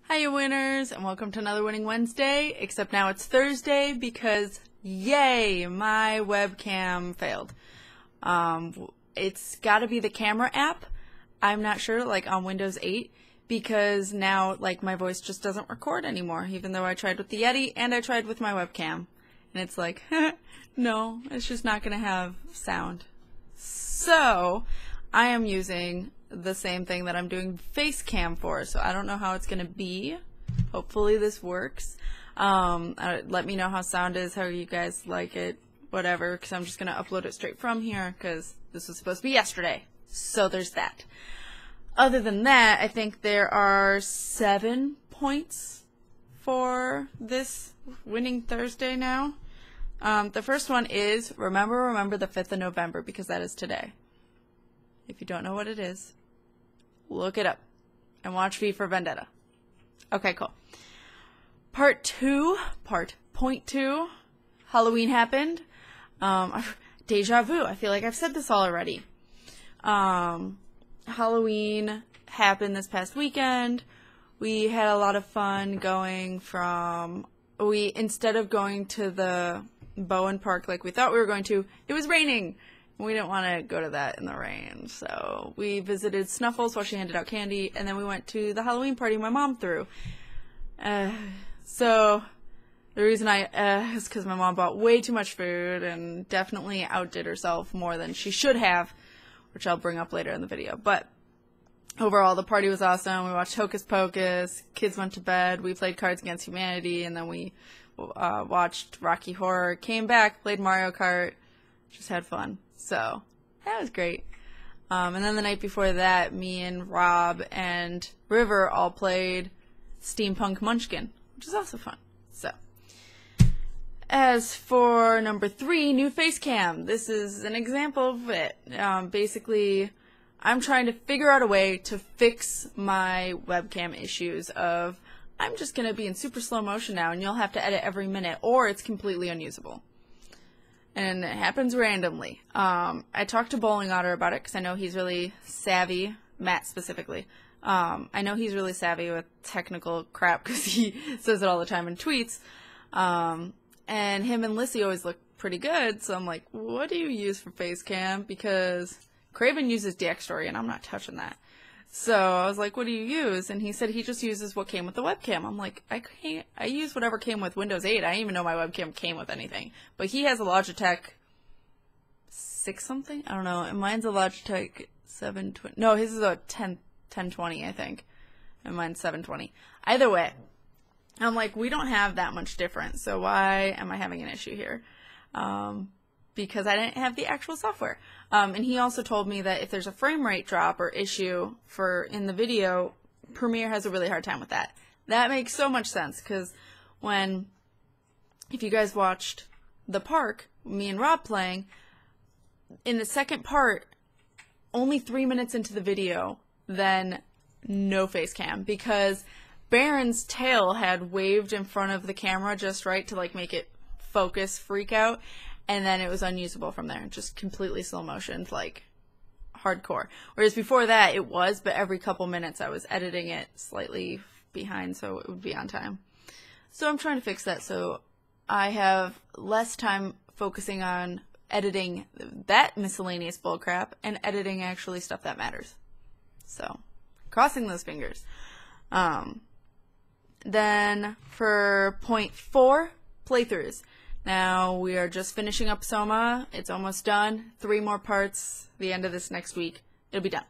Hiya winners, and welcome to another Winning Wednesday, except now it's Thursday because, yay, my webcam failed. It's gotta be the camera app. I'm not sure, like on Windows 8, because now, like, my voice just doesn't record anymore, even though I tried with the Yeti and I tried with my webcam. And it's like, no, it's just not gonna have sound. So, I am using the same thing that I'm doing face cam for, so I don't know how it's gonna be. Hopefully this works. Let me know how sound is, how you guys like it, whatever, because I'm just gonna upload it straight from here because this was supposed to be yesterday. So there's that. Other than that, I think there are 7 points for this Winning Thursday now. The first one is remember the 5th of November, because that is today. If you don't know what it is, look it up and watch V for Vendetta. Okay, cool. Point two, Halloween happened. Deja vu. I feel like I've said this all already. Halloween happened this past weekend. We had a lot of fun going instead of going to the Bowen Park like we thought we were going to, it was raining. We didn't want to go to that in the rain, so we visited Snuffles while she handed out candy, and then we went to the Halloween party my mom threw. So the reason is because my mom bought way too much food and definitely outdid herself more than she should have, which I'll bring up later in the video. But overall, the party was awesome. We watched Hocus Pocus, kids went to bed, we played Cards Against Humanity, and then we watched Rocky Horror, came back, played Mario Kart, just had fun. So that was great. And then the night before that, me and Rob and River all played Steampunk Munchkin, which is also fun. So, as for number 3, new face cam. This is an example of it. Basically, I'm trying to figure out a way to fix my webcam issues of, I'm just going to be in super slow motion now and you'll have to edit every minute, or it's completely unusable. And it happens randomly. I talked to Bowling Otter about it because I know he's really savvy, Matt specifically. I know he's really savvy with technical crap because he says it all the time in tweets. And him and Lissy always look pretty good, so I'm like, what do you use for face cam? Because Craven uses Dxtory and I'm not touching that. So I was like, what do you use? And he said he just uses what came with the webcam. I'm like, I use whatever came with Windows 8. I didn't even know my webcam came with anything. But he has a Logitech 6 something? I don't know. And mine's a Logitech 720. No, his is a 1020, I think. And mine's 720. Either way, I'm like, we don't have that much difference. So why am I having an issue here? Because I didn't have the actual software. And he also told me that if there's a frame rate drop or issue in the video, Premiere has a really hard time with that. That makes so much sense, because if you guys watched The Park, me and Rob playing, in the second part, only 3 minutes into the video, then no face cam, because Baron's tail had waved in front of the camera just right to like make it focus freak out. And then it was unusable from there, just completely slow motion, like hardcore. Whereas before that, it was, but every couple minutes I was editing it slightly behind so it would be on time. So I'm trying to fix that so I have less time focusing on editing that miscellaneous bullcrap and editing actually stuff that matters. So, crossing those fingers. Then for point 4, playthroughs. Now, we are just finishing up Soma. It's almost done. 3 more parts. The end of this next week. It'll be done.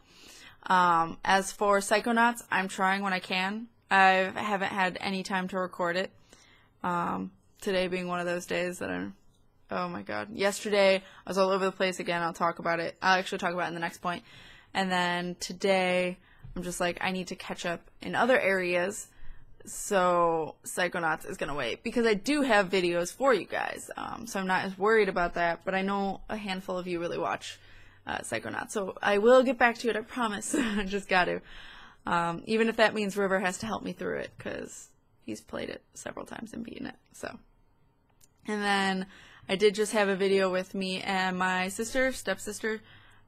As for Psychonauts, I'm trying when I can. I haven't had any time to record it. Today being one of those days that oh my god. Yesterday, I was all over the place again. I'll talk about it. I'll actually talk about it in the next point. And then today, I'm just like, I need to catch up in other areas. So Psychonauts is going to wait, because I do have videos for you guys, so I'm not as worried about that, but I know a handful of you really watch Psychonauts, so I will get back to it, I promise. I just got to, even if that means River has to help me through it, because he's played it several times and beaten it, so. And then I did just have a video with me and my stepsister,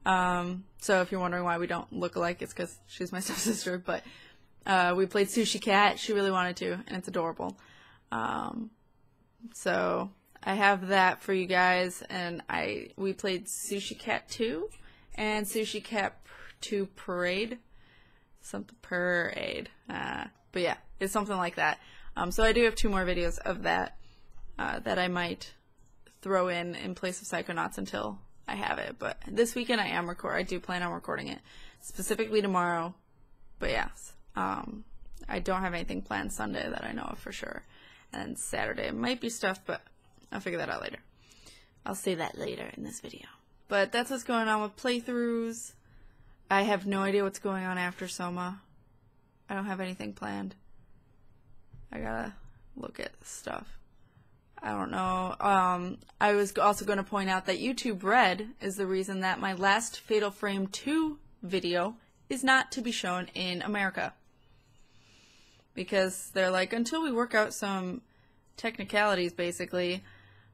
so if you're wondering why we don't look alike, it's because she's my stepsister, but We played Sushi Cat. She really wanted to, and it's adorable. So I have that for you guys, and we played Sushi Cat 2 and Sushi Cat 2 Parade. Something Parade. But yeah, it's something like that. So I do have 2 more videos of that that I might throw in place of Psychonauts until I have it. But this weekend I do plan on recording it, specifically tomorrow. But yes, I don't have anything planned Sunday that I know of for sure. And Saturday might be stuff, but I'll figure that out later. I'll say that later in this video. But that's what's going on with playthroughs. I have no idea what's going on after Soma. I don't have anything planned. I gotta look at stuff. I don't know. I was also going to point out that YouTube Red is the reason that my last Fatal Frame 2 video is not to be shown in America. Because they're like, until we work out some technicalities, basically,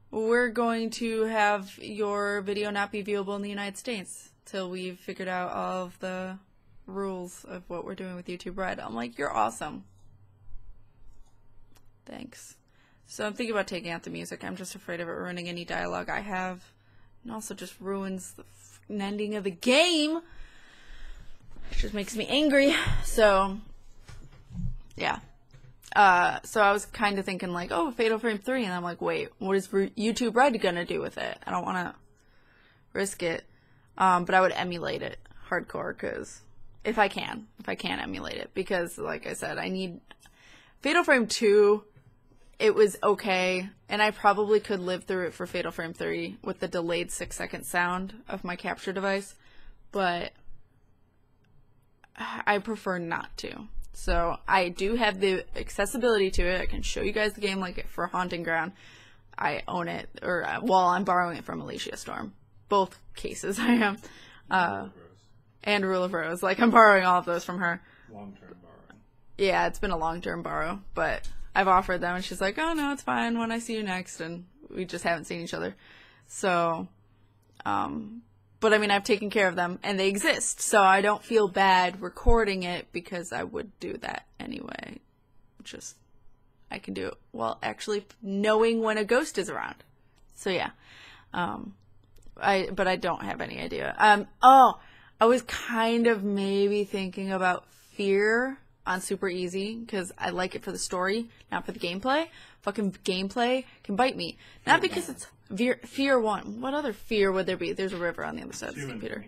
we're going to have your video not be viewable in the United States till we've figured out all of the rules of what we're doing with YouTube Red. I'm like, you're awesome. Thanks. So I'm thinking about taking out the music. I'm just afraid of it ruining any dialogue I have. And also just ruins the ending of the game. It just makes me angry. So, yeah. So I was kind of thinking like, oh, Fatal Frame 3. And I'm like, wait, what is YouTube Red going to do with it? I don't want to risk it. But I would emulate it hardcore because if I can emulate it. Because, like I said, I need Fatal Frame 2. It was okay, and I probably could live through it for Fatal Frame 3 with the delayed 6-second sound of my capture device, but I prefer not to. So I do have the accessibility to it. I can show you guys the game like for Haunting Ground. I own it, or well, I'm borrowing it from Alicia Storm. Both cases I am. And Rule of Rose. Like, I'm borrowing all of those from her. Long-term borrowing. Yeah, it's been a long-term borrow, but I've offered them, and she's like, oh, no, it's fine when I see you next, and we just haven't seen each other. So, but I mean, I've taken care of them, and they exist, so I don't feel bad recording it, because I would do that anyway. Just, I can do it while actually knowing when a ghost is around. So, yeah. But I don't have any idea. Oh, I was kind of maybe thinking about Fear on super easy, because I like it for the story, not for the gameplay. Fucking gameplay can bite me. Not because it's Fear 1. What other fear would there be? There's a river on the other side of the computer.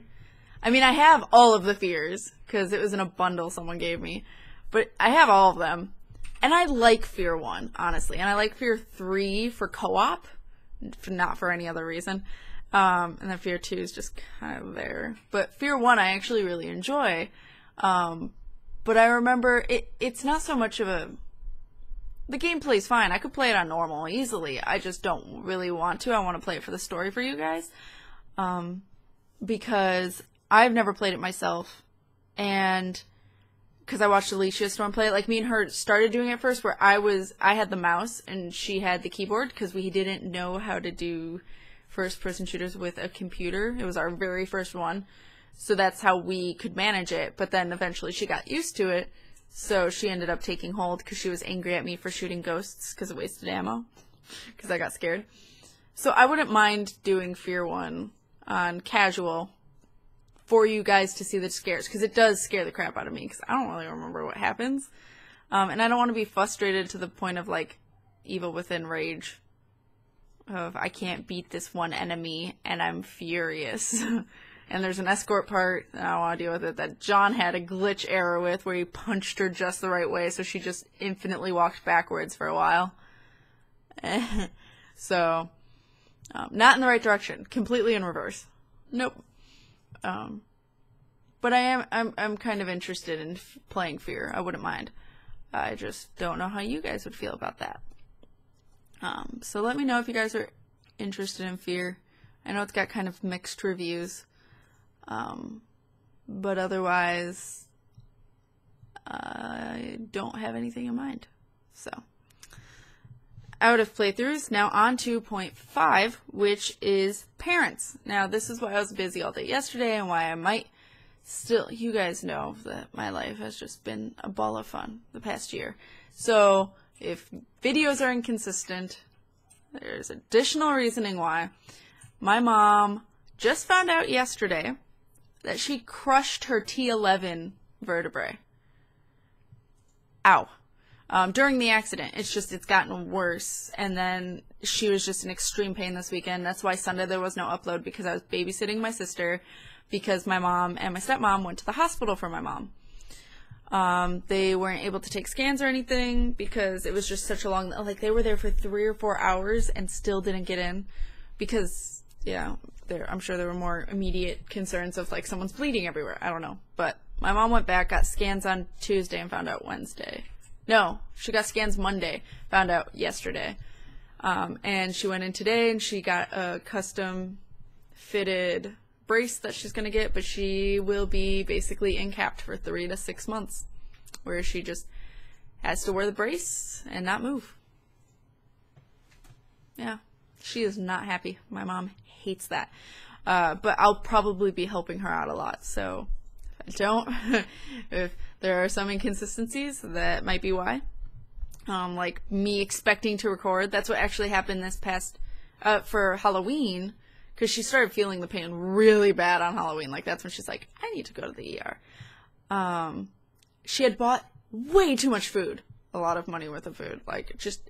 I mean, I have all of the fears, because it was in a bundle someone gave me. But I have all of them. And I like Fear 1, honestly. And I like Fear 3 for co-op, not for any other reason. And then Fear 2 is just kind of there. But Fear 1 I actually really enjoy. But I remember it's not so much of a... The gameplay's fine. I could play it on normal easily. I just don't really want to. I want to play it for the story for you guys. Because I've never played it myself. And because I watched Alicia Storm play it. Like, me and her started doing it first, where I had the mouse and she had the keyboard, because we didn't know how to do first-person shooters with a computer. It was our very first one. So that's how we could manage it. But then eventually she got used to it. So she ended up taking hold because she was angry at me for shooting ghosts because it wasted ammo. Because I got scared. So I wouldn't mind doing Fear 1 on casual for you guys to see the scares. Because it does scare the crap out of me. Because I don't really remember what happens. And I don't want to be frustrated to the point of like Evil Within rage. Of I can't beat this one enemy and I'm furious. And there's an escort part, and I don't want to deal with it, that John had a glitch error with where he punched her just the right way, so she just infinitely walked backwards for a while. So, not in the right direction. Completely in reverse. Nope. But I'm kind of interested in playing Fear. I wouldn't mind. I just don't know how you guys would feel about that. So let me know if you guys are interested in Fear. I know it's got kind of mixed reviews. But otherwise, I don't have anything in mind. So, out of playthroughs, now on to point 5, which is parents. Now, this is why I was busy all day yesterday and why I might still, you guys know that my life has just been a ball of fun the past year. So if videos are inconsistent, there's additional reasoning why. My mom just found out yesterday that she crushed her T11 vertebrae. Ow. During the accident. It's gotten worse. And then she was just in extreme pain this weekend. That's why Sunday there was no upload, because I was babysitting my sister, because my mom and my stepmom went to the hospital for my mom. They weren't able to take scans or anything because it was just such a long, like, they were there for 3 or 4 hours and still didn't get in because, yeah, I'm sure there were more immediate concerns of, like, someone's bleeding everywhere. I don't know. But my mom went back, got scans on Tuesday, and found out Wednesday. No, she got scans Monday, found out yesterday. And she went in today and she got a custom fitted brace that she's going to get, but she will be basically in-capped for 3 to 6 months, where she just has to wear the brace and not move. Yeah, she is not happy. My mom hates that. But I'll probably be helping her out a lot, so if there are some inconsistencies, that might be why. Like me expecting to record, that's what actually happened this past, for Halloween, because she started feeling the pain really bad on Halloween. Like, that's when she's like, I need to go to the ER. She had bought way too much food, a lot of money worth of food. Like, just,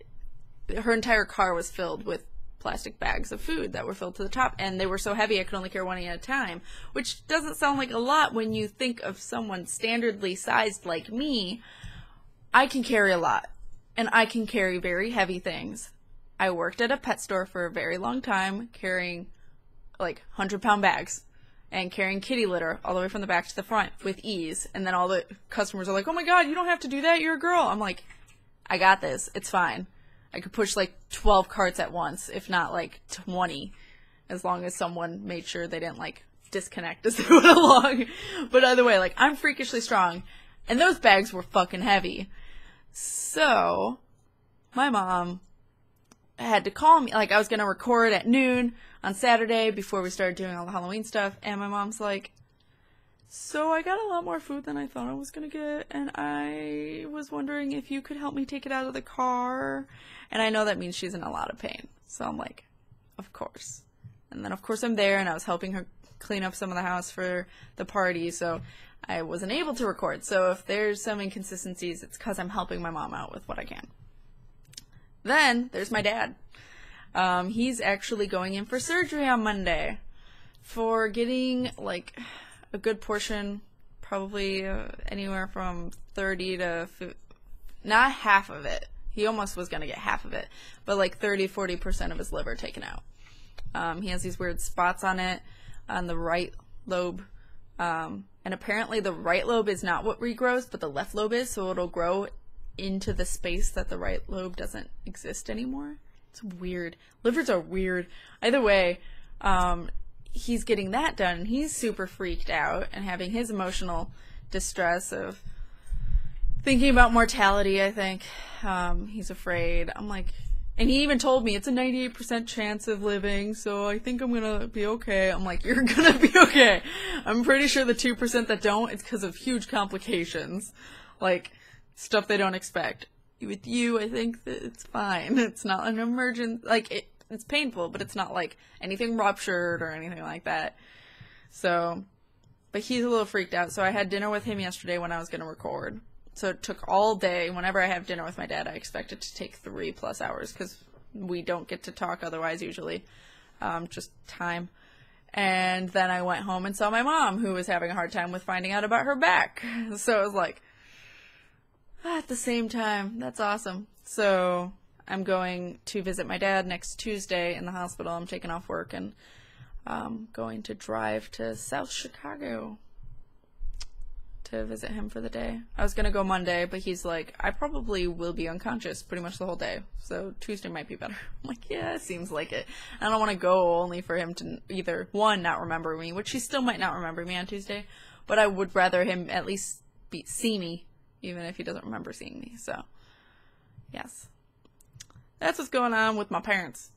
her entire car was filled with plastic bags of food that were filled to the top, and they were so heavy I could only carry one at a time, which doesn't sound like a lot when you think of someone standardly sized like me. I can carry a lot, and I can carry very heavy things. I worked at a pet store for a very long time, carrying like 100-pound bags and carrying kitty litter all the way from the back to the front with ease, and then all the customers are like, oh my god, you don't have to do that, you're a girl. I'm like, I got this, it's fine. I could push like 12 carts at once, if not like 20, as long as someone made sure they didn't like disconnect as they went along. But either way, like, I'm freakishly strong, and those bags were fucking heavy. So my mom had to call me, like, I was gonna record at noon on Saturday before we started doing all the Halloween stuff, and my mom's like, so I got a lot more food than I thought I was gonna get, and I was wondering if you could help me take it out of the car. And I know that means she's in a lot of pain. So I'm like, of course. And then of course I'm there, and I was helping her clean up some of the house for the party, so I wasn't able to record. So if there's some inconsistencies, it's because I'm helping my mom out with what I can. Then there's my dad. He's actually going in for surgery on Monday for getting like a good portion, probably anywhere from 30 to not half of it. He almost was going to get half of it, but like 30-40% of his liver taken out. He has these weird spots on it, on the right lobe, and apparently the right lobe is not what regrows, but the left lobe is, so it'll grow into the space that the right lobe doesn't exist anymore. It's weird. Livers are weird. Either way, he's getting that done, and he's super freaked out and having his emotional distress of thinking about mortality, I think. He's afraid. I'm like, and he even told me it's a 98% chance of living, so I think I'm gonna be okay. I'm like, you're gonna be okay. I'm pretty sure the 2% that don't, it's because of huge complications. Like, stuff they don't expect. With you, I think that it's fine. It's not an emergent, like, it's painful, but it's not like anything ruptured or anything like that. So, but he's a little freaked out. So I had dinner with him yesterday when I was going to record. So it took all day. Whenever I have dinner with my dad, I expect it to take 3+ hours because we don't get to talk otherwise usually. Just time. And then I went home and saw my mom, who was having a hard time with finding out about her back. So it was like, at the same time, that's awesome. So I'm going to visit my dad next Tuesday in the hospital. I'm taking off work and going to drive to South Chicago to visit him for the day. I was going to go Monday, but he's like, I probably will be unconscious pretty much the whole day, so Tuesday might be better. I'm like, yeah, it seems like it. I don't want to go only for him to either, one, not remember me, which he still might not remember me on Tuesday, but I would rather him at least see me, even if he doesn't remember seeing me. So, yes. That's what's going on with my parents.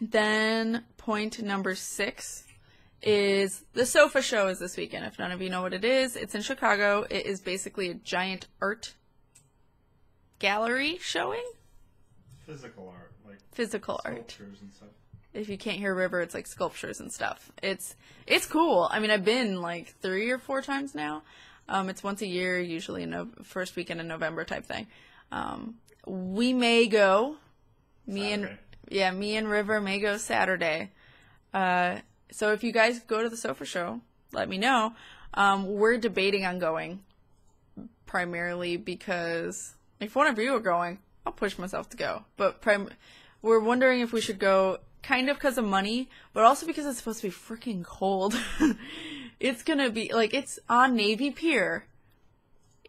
Then, point number 6 is the Sofa Show is this weekend. If none of you know what it is, it's in Chicago. It is basically a giant art gallery showing. Physical art, like physical art. Sculptures and stuff. If you can't hear River, it's like sculptures and stuff. It's cool. I mean, I've been like 3 or 4 times now. It's once a year, usually in the first weekend in November type thing. We may go. Me and River may go Saturday. So if you guys go to the Sofa Show, let me know. We're debating on going, primarily because if one of you are going, I'll push myself to go. But we're wondering if we should go, kind of because of money, but also because it's supposed to be freaking cold. It's gonna be like, it's on Navy Pier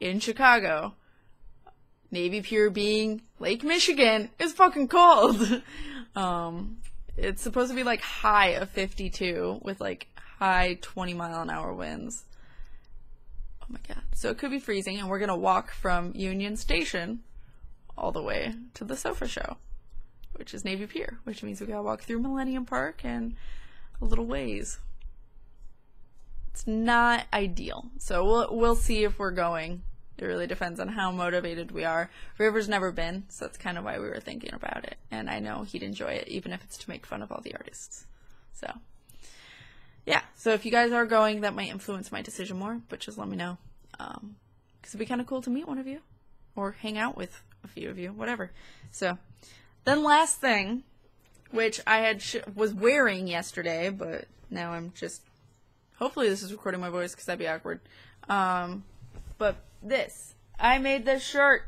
in Chicago. Navy Pier being Lake Michigan is fucking cold. It's supposed to be like high of 52 with like high 20-mile-an-hour winds. Oh my god. So it could be freezing, and we're gonna walk from Union Station all the way to the Sofa Show, which is Navy Pier, which means we gotta walk through Millennium Park and a little ways. It's not ideal. So we'll see if we're going. It really depends on how motivated we are. River's never been, so that's kind of why we were thinking about it. And I know he'd enjoy it, even if it's to make fun of all the artists. So, yeah. So if you guys are going, that might influence my decision more, but just let me know. Because it'd be kind of cool to meet one of you. Or hang out with a few of you, whatever. So, then last thing, which I had was wearing yesterday, but now I'm just... Hopefully this is recording my voice, because that'd be awkward. But this. I made this shirt.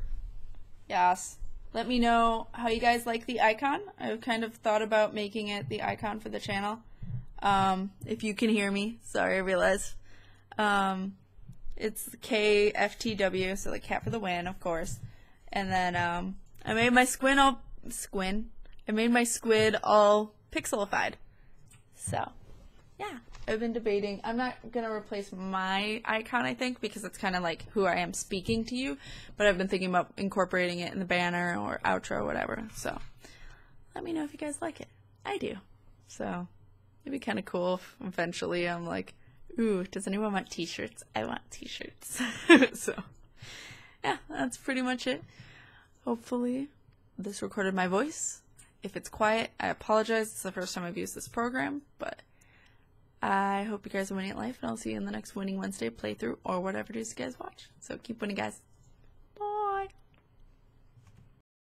Yes. Let me know how you guys like the icon. I've kind of thought about making it the icon for the channel. If you can hear me. Sorry, I realized. It's KFTW, so like Cat for the Win, of course. And then, I made my I made my squid all pixelified. So, yeah. I've been debating. I'm not going to replace my icon, I think, because it's kind of like who I am speaking to you. But I've been thinking about incorporating it in the banner or outro or whatever. So let me know if you guys like it. I do. So it'd be kind of cool if eventually I'm like, ooh, does anyone want t-shirts? I want t-shirts. So yeah, that's pretty much it. Hopefully this recorded my voice. If it's quiet, I apologize. It's the first time I've used this program, but I hope you guys are winning at life, and I'll see you in the next Winning Wednesday playthrough or whatever it is you guys watch. So keep winning, guys.